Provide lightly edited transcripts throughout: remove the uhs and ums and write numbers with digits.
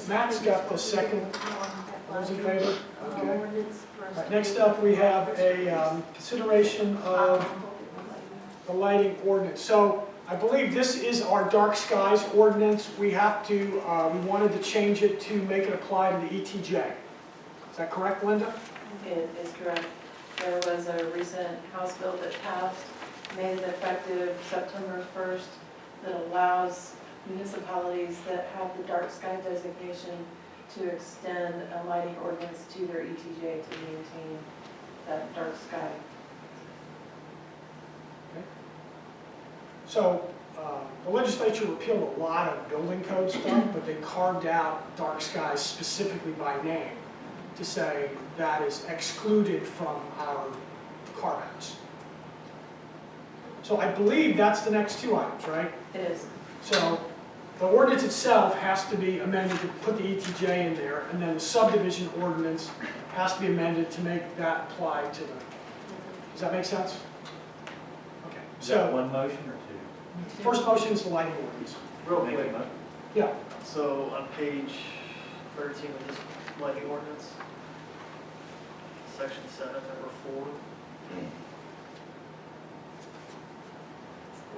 Matt's got the second. All those in favor? Okay. All right, next up, we have a consideration of the lighting ordinance. So I believe this is our dark skies ordinance. We have to, we wanted to change it to make it apply to the ETJ. Is that correct, Linda? It is correct. There was a recent House bill that passed, made it effective September 1st, that allows municipalities that have the dark sky designation to extend a lighting ordinance to their ETJ to maintain that dark sky. So the legislature repealed a lot of building code stuff, but they carved out dark skies specifically by name to say that is excluded from our carve-outs. So I believe that's the next two items, right? It is. So the ordinance itself has to be amended to put the ETJ in there, and then the subdivision ordinance has to be amended to make that apply to the, does that make sense? Okay, Is that so one motion or two? first motion is the lighting ordinance. Real Make a quick, mo- Yeah, so on page 13 of this lighting ordinance, section 7, number 4,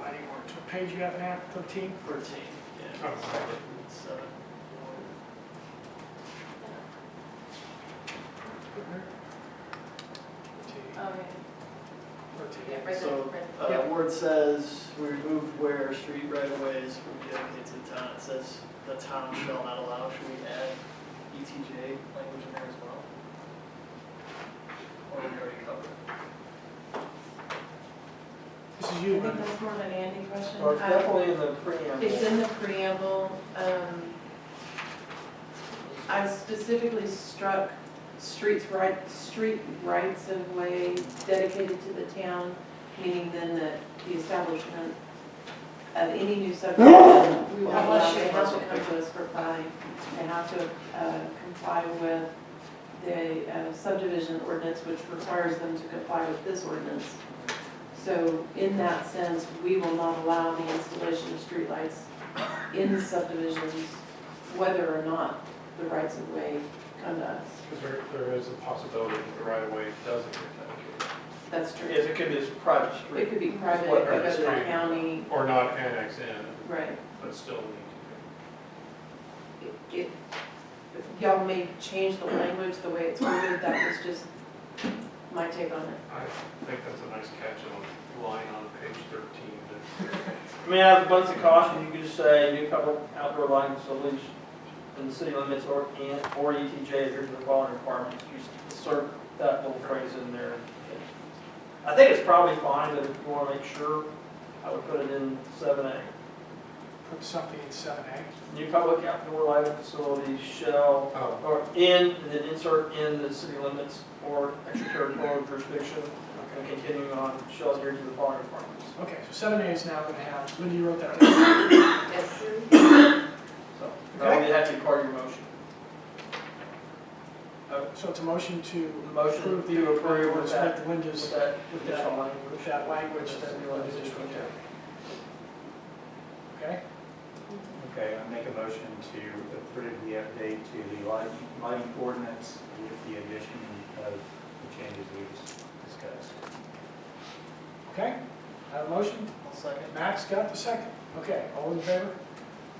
lighting ordinance. What page you got, Matt? 13? 13, yeah, Oh. section 7, 4. Oh, 13. yeah. Right there, So, right there. where it says, we removed where street right-of-ways will be dedicated to the town, it says the town shall not allow, should we add ETJ language in there as well? Or we already covered it? This is I you, think Linda. that's more of an Andy question. Well, it's definitely in the preamble. It's in the preamble. I specifically struck street rights of way dedicated to the town, meaning then that the establishment of any new subdivision, we will allow, they have to come to us for planning. They have to comply with the subdivision ordinance, which requires them to comply with this ordinance. So in that sense, we will not allow the installation of streetlights in subdivisions, whether or not the rights of way come to us. Because there is a possibility that the right of way doesn't get dedicated, That's true. Yes, it could be a private street. It could be private, it What could go to the street? county, or not annex in, right. but still need Y'all may change the language, the way it's worded, that was just my take on it. to. I think that's a nice catch on line on page 13. I mean, as a bunch of caution, you could just say new public outdoor lighting facilities in the city limits or ETJ adhere to the following requirements. You insert that little phrase in there. I think it's probably fine, but if you want to make sure, I would put it in 7A. Put something in 7A. New public outdoor lighting facilities shall, Oh, or in, and then insert in the city limits or extraterritorial jurisdiction, and continuing on, shall adhere to the following requirements. Okay, so 7A is now going to have, Linda, you wrote that down. Yes, So, that would have to be part of your motion. So it's a motion to The motion approve the to approve with ordinance that, with Linda's, with that with additional that, language. with that language that Linda just wrote down. Okay? Okay, I make a motion to approve the update to the lighting ordinance with the addition of the changes we just discussed. Okay? I have a motion. I'll second. Max got the second. Okay, all in favor?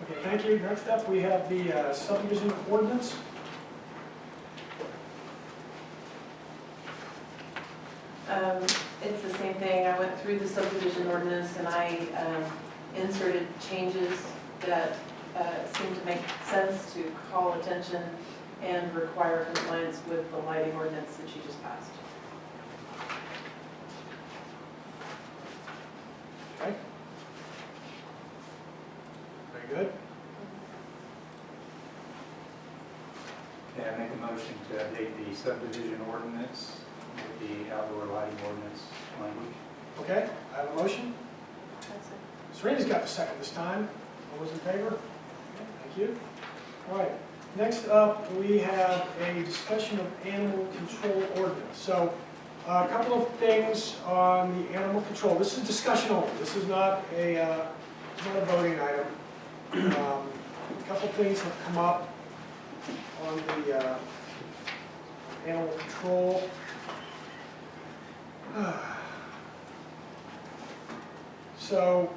Okay, thank you. Next up, we have the subdivision ordinance. It's the same thing. I went through the subdivision ordinance and I inserted changes that seem to make sense to call attention and require compliance with the lighting ordinance that you just passed. Okay? Very good. Okay, I make a motion to update the subdivision ordinance with the outdoor lighting ordinance language. Okay, I have a motion. Serena's got the second this time. All those in favor? Okay, thank you. All right, next up, we have a discussion of animal control ordinance. So, a couple of things on the animal control. This is discussion only. This is not a voting item. A couple of things have come up. on the animal control. So,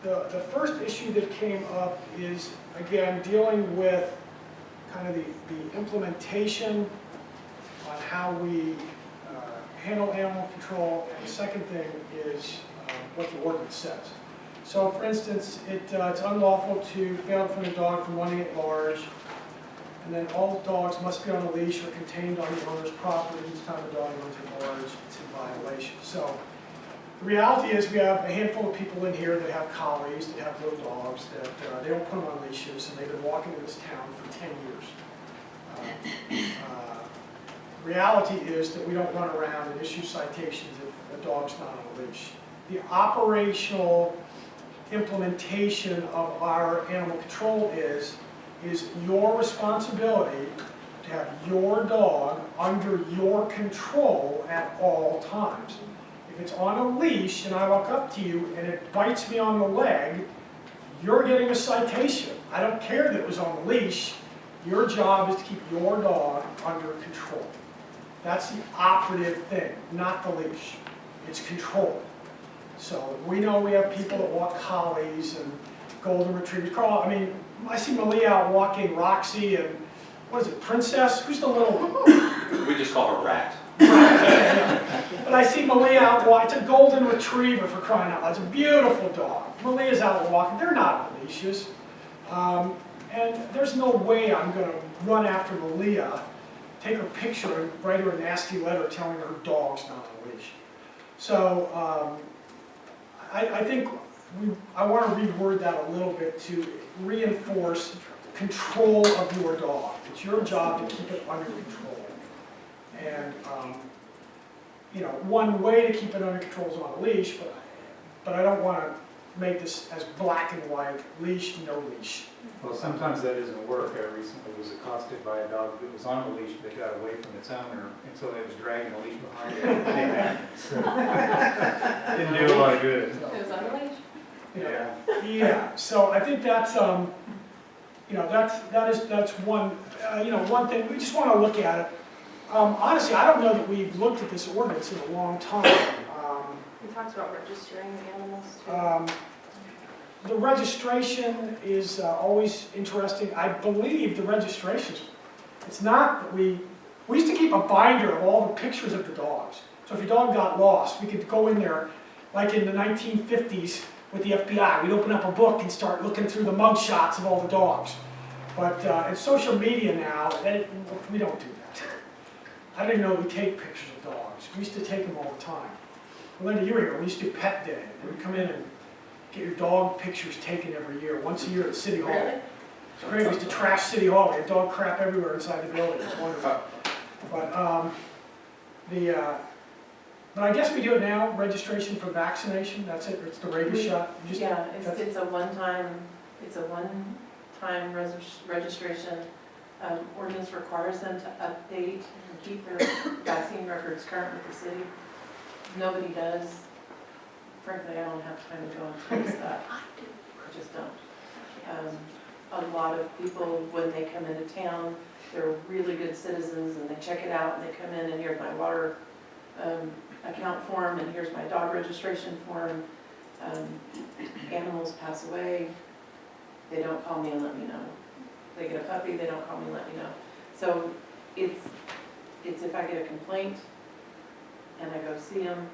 the first issue that came up is, again, dealing with kind of the implementation on how we handle animal control, and the second thing is what the ordinance says. So, for instance, it's unlawful to fail to prevent a dog from running at large, and then all dogs must be on a leash or contained on the owner's property each time a dog runs at large. It's in violation. So, the reality is we have a handful of people in here that have collies, that have little dogs, that they don't put them on leashes, and they've been walking in this town for 10 years. Reality is that we don't run around and issue citations if a dog's not on a leash. The operational implementation of our animal control is your responsibility to have your dog under your control at all times. If it's on a leash and I walk up to you and it bites me on the leg, you're getting a citation. I don't care that it was on the leash. Your job is to keep your dog under control. That's the operative thing, not the leash. It's control. So we know we have people that walk collies and golden retrievers. Carl, I mean, I see Malia out walking Roxy and, what is it, Princess? Who's the little one? We just call her Rat. But I see Malia out walking. It's a golden retriever, for crying out loud. It's a beautiful dog. Malia's out walking. They're not on leashes. And there's no way I'm going to run after Malia, take her picture and write her a nasty letter telling her dog's not on a leash. So I think I want to reword that a little bit to reinforce control of your dog. It's your job to keep it under control. And you know, one way to keep it under control is on a leash, but I don't want to make this as black and white, leash, no leash. Well, sometimes that doesn't work. I recently was accosted by a dog that was on a leash but got away from its owner, and so it was dragging the leash behind it. Didn't do a lot of good. It was on the leash. Yeah. Yeah. So I think that's you know, that's one you know, one thing we just want to look at it. Honestly, I don't know that we've looked at this ordinance in a long time. He talks about registering the animals too. The registration is always interesting. I believe the registrations, it's not that we used to keep a binder of all the pictures of the dogs. So if your dog got lost, we could go in there, like in the 1950s with the FBI. We'd open up a book and start looking through the mug shots of all the dogs. But in social media now, we don't do that. I didn't know we take pictures of dogs. We used to take them all the time. Linda, you were here. We used to do pet day. And we'd come in and get your dog pictures taken every year, once a year at City Hall. Really? It's great. We used to trash City Hall. We had dog crap everywhere inside the building. It's wonderful. But but I guess we do it now. Registration for vaccination. That's it. It's the rabies shot. You just, Yeah, it's a one-time registration. Ordinance requires them to update and keep their vaccine records current with the city. Nobody does. Frankly, I don't have time to go and trace that. I just don't. A lot of people, when they come into town, they're really good citizens and they check it out and they come in and here's my water account form and here's my dog registration form. Animals pass away, they don't call me and let me know. They get a puppy, they don't call me and let me know. So it's if I get a complaint and I go see them,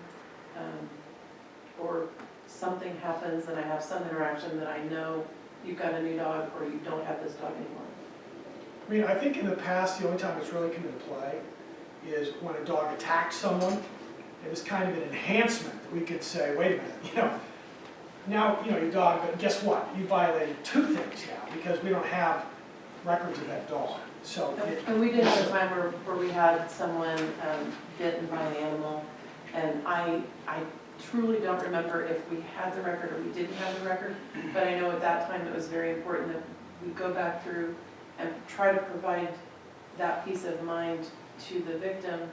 or something happens and I have some interaction that I know you've got a new dog or you don't have this dog anymore. I mean, I think in the past, the only time it's really come into play is when a dog attacked someone. It was kind of an enhancement that we could say, wait a minute, you know, now, you know, your dog, but guess what? You violated two things now because we don't have records of that dog. So And we did have a time where we had someone bitten by an animal, and I truly don't remember if we had the record or we didn't have the record, but I know at that time it was very important that we go back through and try to provide that peace of mind to the victim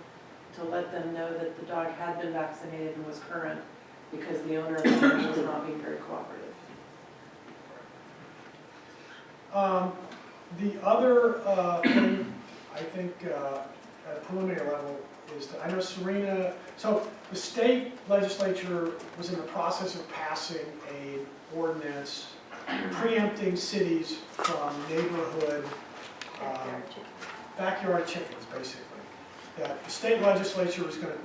to let them know that the dog had been vaccinated and was current because the owner of the animal was not being very cooperative. The other thing, I think, at a preliminary level is that I know Serena, so the state legislature was in the process of passing an ordinance preempting cities from neighborhood backyard chickens, basically. That the state legislature was going to,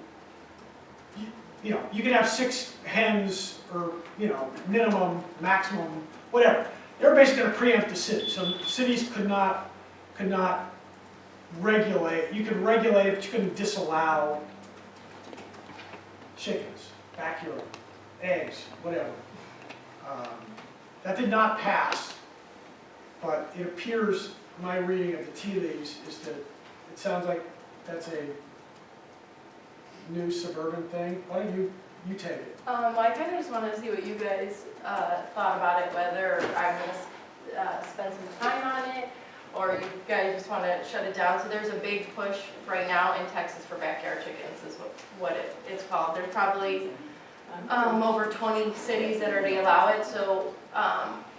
you know, you could have 6 hens or, you know, minimum, maximum, whatever. They were basically going to preempt the city. So cities could not regulate. You could regulate it, but you couldn't disallow chickens, backyard, eggs, whatever. That did not pass, but it appears, my reading of the tea leaves is that it sounds like that's a new suburban thing. Why don't you take it? Well, I kind of just wanted to see what you guys thought about it, whether I'm going to spend some time on it, or you guys just want to shut it down. So there's a big push right now in Texas for backyard chickens, is what it's called. There's probably over 20 cities that already allow it. So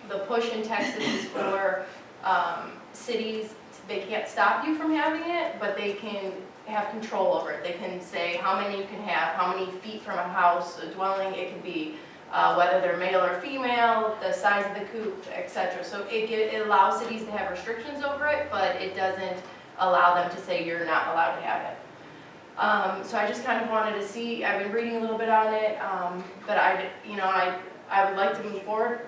the push in Texas is for cities. They can't stop you from having it, but they can have control over it. They can say how many you can have, how many feet from a house, a dwelling it could be, whether they're male or female, the size of the coop, etc. So it allows cities to have restrictions over it, but it doesn't allow them to say you're not allowed to have it. So I just kind of wanted to see, I've been reading a little bit on it, but I would like to move forward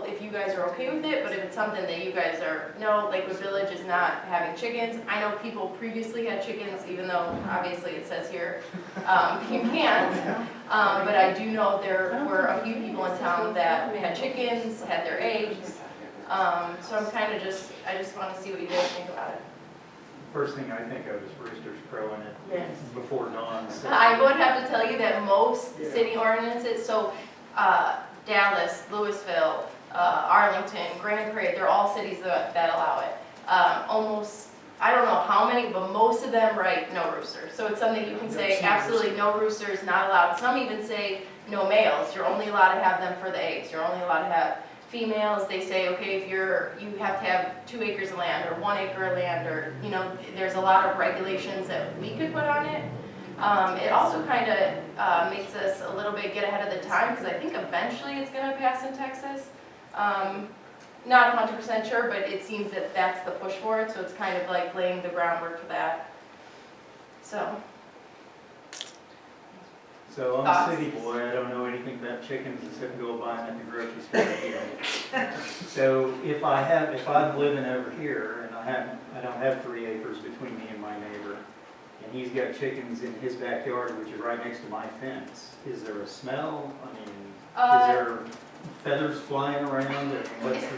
if you guys are okay with it, but if it's something that you guys are, no, Lakewood Village is not having chickens. I know people previously had chickens, even though obviously it says here you can't. But I do know there were a few people in town that had chickens, had their eggs. So I'm kind of I just want to see what you guys think about it. First thing I think of is roosters crowing it before dawn. So. I would have to tell you that most city ordinances, so Dallas, Louisville, Arlington, Grand Prairie, they're all cities that allow it. Almost, I don't know how many, but most of them write no roosters. So it's something you can say absolutely no roosters, not allowed. Some even say no males. You're only allowed to have them for the eggs. You're only allowed to have females. They say, okay, if you have to have 2 acres of land or 1 acre of land, or, you know, there's a lot of regulations that we could put on it. It also kind of makes us a little bit get ahead of the time, because I think eventually it's going to pass in Texas. Not 100% sure, but it seems that that's the push for it, so it's kind of like laying the groundwork for that. So I'm a city boy, I don't know anything about chickens except go buy them at the grocery store. So if I'm living over here and I don't have 3 acres between me and my neighbor, and he's got chickens in his backyard, which is right next to my fence, is there a smell? I mean, is there feathers flying around?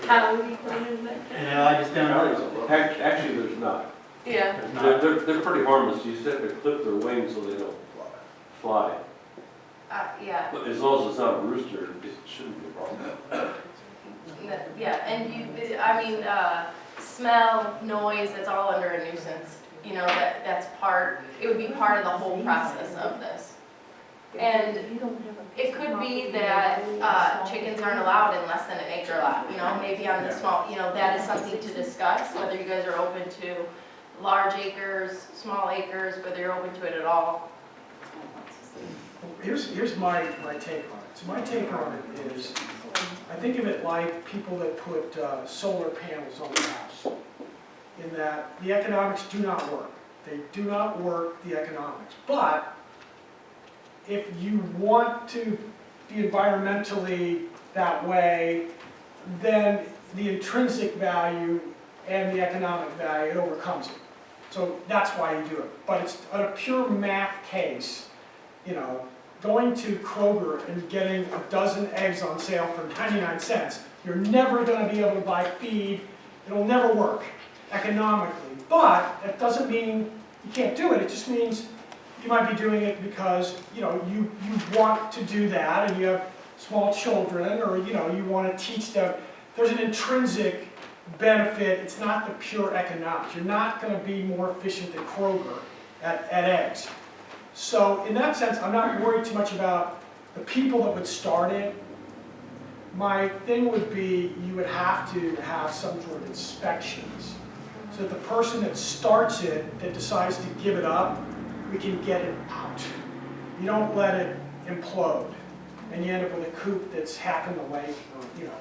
how would you clean it? I just don't know. Actually, there's not. Yeah. There's not. They're pretty harmless. You just have to clip their wings so they don't fly. Yeah. But as long as it's not a rooster, it shouldn't be a problem. Yeah, and smell, noise, that's all under a nuisance. You know, that's it would be part of the whole process of this. And it could be that chickens aren't allowed in less than an acre lot, you know, maybe on the small, you know, that is something to discuss, whether you guys are open to large acres, small acres, whether you're open to it at all. Here's my take on it. So my take on it is, I think of it like people that put solar panels on their house, in that the economics do not work. They do not work, the economics. But if you want to be environmentally that way, then the intrinsic value and the economic value, it overcomes it. So that's why you do it. But it's a pure math case, you know, going to Kroger and getting a dozen eggs on sale for 99 cents, you're never going to be able to buy feed. It'll never work economically. But that doesn't mean you can't do it. It just means you might be doing it because, you know, you want to do that and you have small children, or, you know, you want to teach them. There's an intrinsic benefit. It's not the pure economics. You're not going to be more efficient than Kroger at eggs. So in that sense, I'm not worried too much about the people that would start it. My thing would be you would have to have some sort of inspections So the person that starts it, that decides to give it up, we can get it out. You don't let it implode, and you end up with a coop that's half in the lake, or, you know.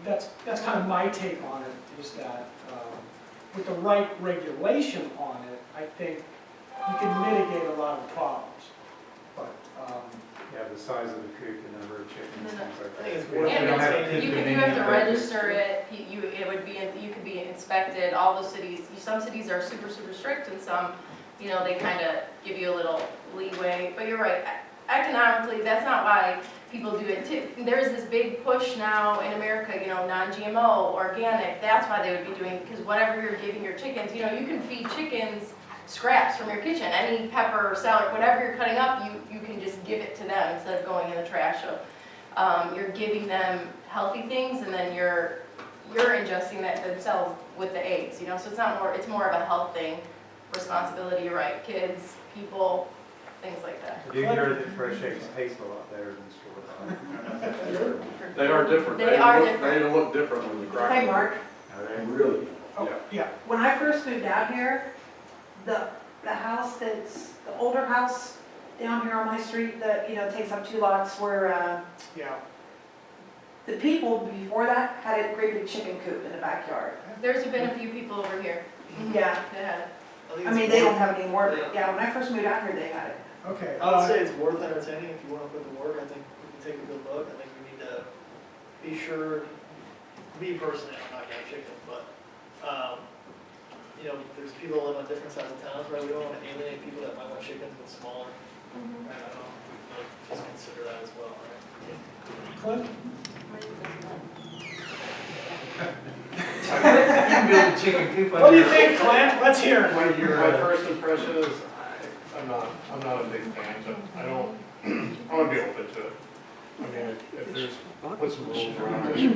That's kind of my take on it, is that with the right regulation on it, I think you can mitigate a lot of problems. But, Yeah, the size of the coop, the number of chickens, things like I think that. it's worth And We don't have it's- kids you with could, you have to any register it, it would be, you could be inspected, all the cities, some cities are super, super strict, and some, you know, they kind of give you a little leeway, but you're right, economically, that's not why people do it too. There's this big push now in America, you know, non-GMO, organic, that's why they would be doing, because whatever you're giving your chickens, you know, you can feed chickens scraps from your kitchen, any pepper, celery, whatever you're cutting up, you can just give it to them instead of going in the trash. So you're giving them healthy things, and then you're ingesting that themselves with the eggs, you know, so it's more of a health thing, responsibility, you're right, kids, people, things like that. I do hear that fresh eggs taste a lot better than store. They are different. They are look- different. They look different when you crack them. Hey, Mark, Are they? Really? oh, yeah, when I first moved out here, the house that's, the older house down here on my street that, you know, takes up 2 lots where, yeah. the people before that had a great big chicken coop in the backyard. There's been a few people over here. Yeah, They had it. I mean, they don't have it anymore, but yeah, when I first moved out here, they had it. Okay. I would say it's worth entertaining if you want to put the work. I think we can take a good look. I think we need to be sure, me personally, I'm not gonna have chickens, but, you know, there's people that live on different sides of towns, right? We don't want to alienate people that might want chickens but smaller. Right, I don't know, just consider that as well, right? Clint? You can build a chicken coop on What do you your- think, Clint? Let's hear it. My, You're, my first impression is, I'm not a big fan, but I would be open to it. I mean, if there's, put some rules around it, yeah.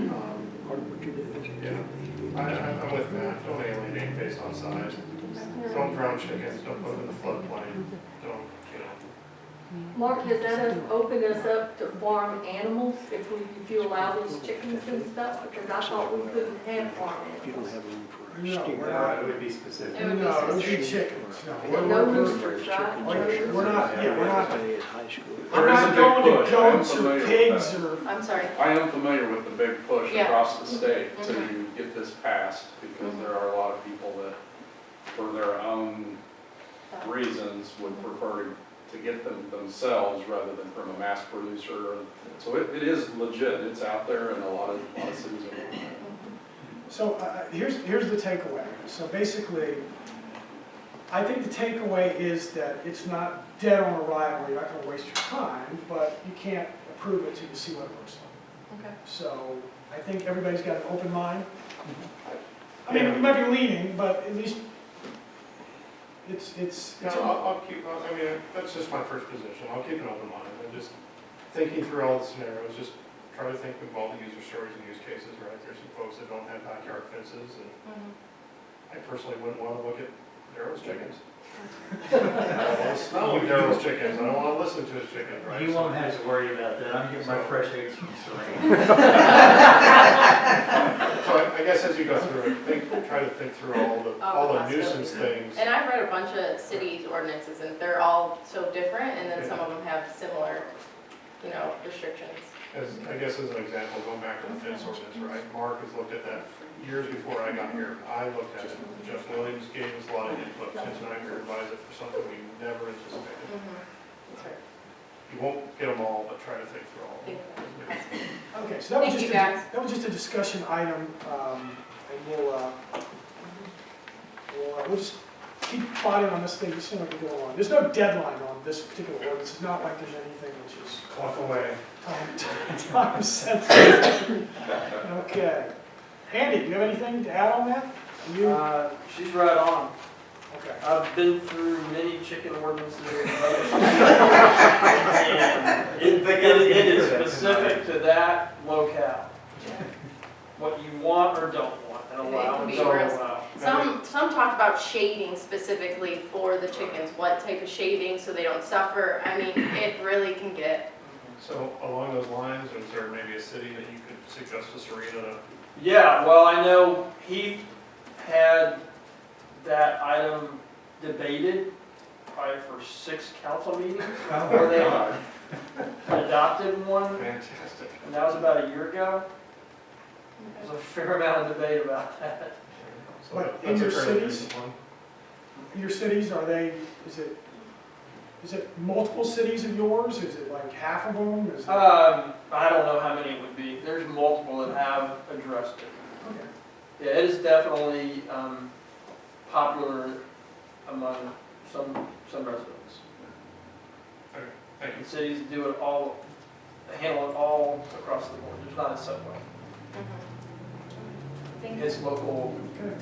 I'm with Matt, don't alienate based on size. Don't drown chickens, don't put them in the floodplain, don't, you know. Mark, has that opened us up to farm animals if you allow those chickens and stuff? Because I thought we couldn't have farm animals. No, we're No, not. it would be specific. It would be No, it would be specific. chickens. No No, roosters, right? we're not, yeah, we're not. I'm There is a not big going to push. I'm goats or familiar with pigs that. or, I'm sorry. I am familiar with the big push Yeah. across the state to Mhm. get this passed, because there are a lot of people that, for their own reasons, would prefer to get them themselves rather than from a mass producer. So it is legit, it's out there, and a lot of cities are doing that. so here's the takeaway. So basically, I think the takeaway is that it's not dead on arrival, you're not gonna waste your time, but you can't approve it till you see what it looks like. Okay. So I think everybody's got an open mind. I mean, we might be leaning, but at least it's. No, I'll keep, I mean, that's just my first position, I'll keep an open mind, and just thinking through all the scenarios, just try to think of all the user stories and use cases, right? There's some folks that don't have backyard fences, and I personally wouldn't want to look at Daryl's chickens. I don't want to smell Daryl's chickens, I don't want to listen to his chickens, right? You won't have to worry about that. I'm getting my fresh eggs from Serene. So I guess as you go through it, try to think through all the nuisance things. And I've read a bunch of cities' ordinances, and they're all so different, and then some of them have similar, you know, restrictions. I guess as an example, going back to the fence ordinance, right? Mark has looked at that years before I got here. I looked at it. Jeff Williams gave us a lot of input. Since I could revise it for something we never anticipated. That's right. You won't get them all, but try to think through all of them. Okay, so that was Thank just, you, guys. that was just a discussion item, and we'll just keep plotting on this thing, just so we can go along. There's no deadline on this particular ordinance, it's not like there's anything which is Walk away. time sensitive. Okay. Andy, do you have anything to add on that? You, She's right on. okay. I've been through many chicken ordinances and it is specific to that locale. What you want or don't want, and allow It and can be don't real- allow. Some talk about shading specifically for the chickens, what type of shading so they don't suffer. I mean, it really can get, So along those lines, is there maybe a city that you could suggest to Serena to? Yeah, well, I know Heath had that item debated probably for 6 council meetings before they adopted one, Fantastic. and that was about a year ago. There's a fair amount of debate about that. So But in that's a your fairly cities? recent one. Your cities, are they, is it multiple cities of yours? Is it like half of them? Is it? I don't know how many it would be. There's multiple that have addressed it. Okay. Yeah, it is definitely popular among some residents. Thank you. And cities do it all, handle it all across the board. There's not a set way. It's local, Okay.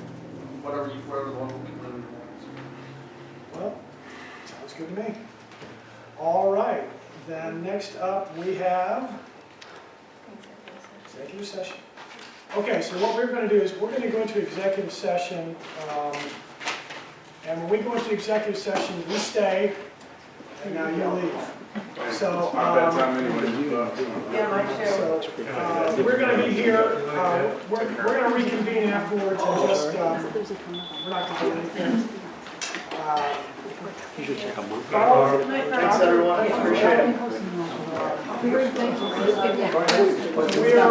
whatever the local community wants. Well, sounds good to me. All right, then next up we have executive session. Okay, so what we're going to do is we're going to go into executive session. And when we go into executive session, we stay, and now you leave. So, It's my bedtime anyway. Yeah, mine too. so we're going to be here, we're going to reconvene afterwards and just, we're not going to do anything. Thanks, everyone, appreciate it. We are,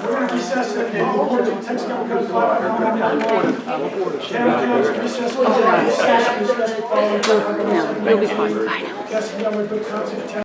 we're going to recess in accordance with Texas Government Code 551. 10 minutes recess. Discuss the following. Yes, number of good concept.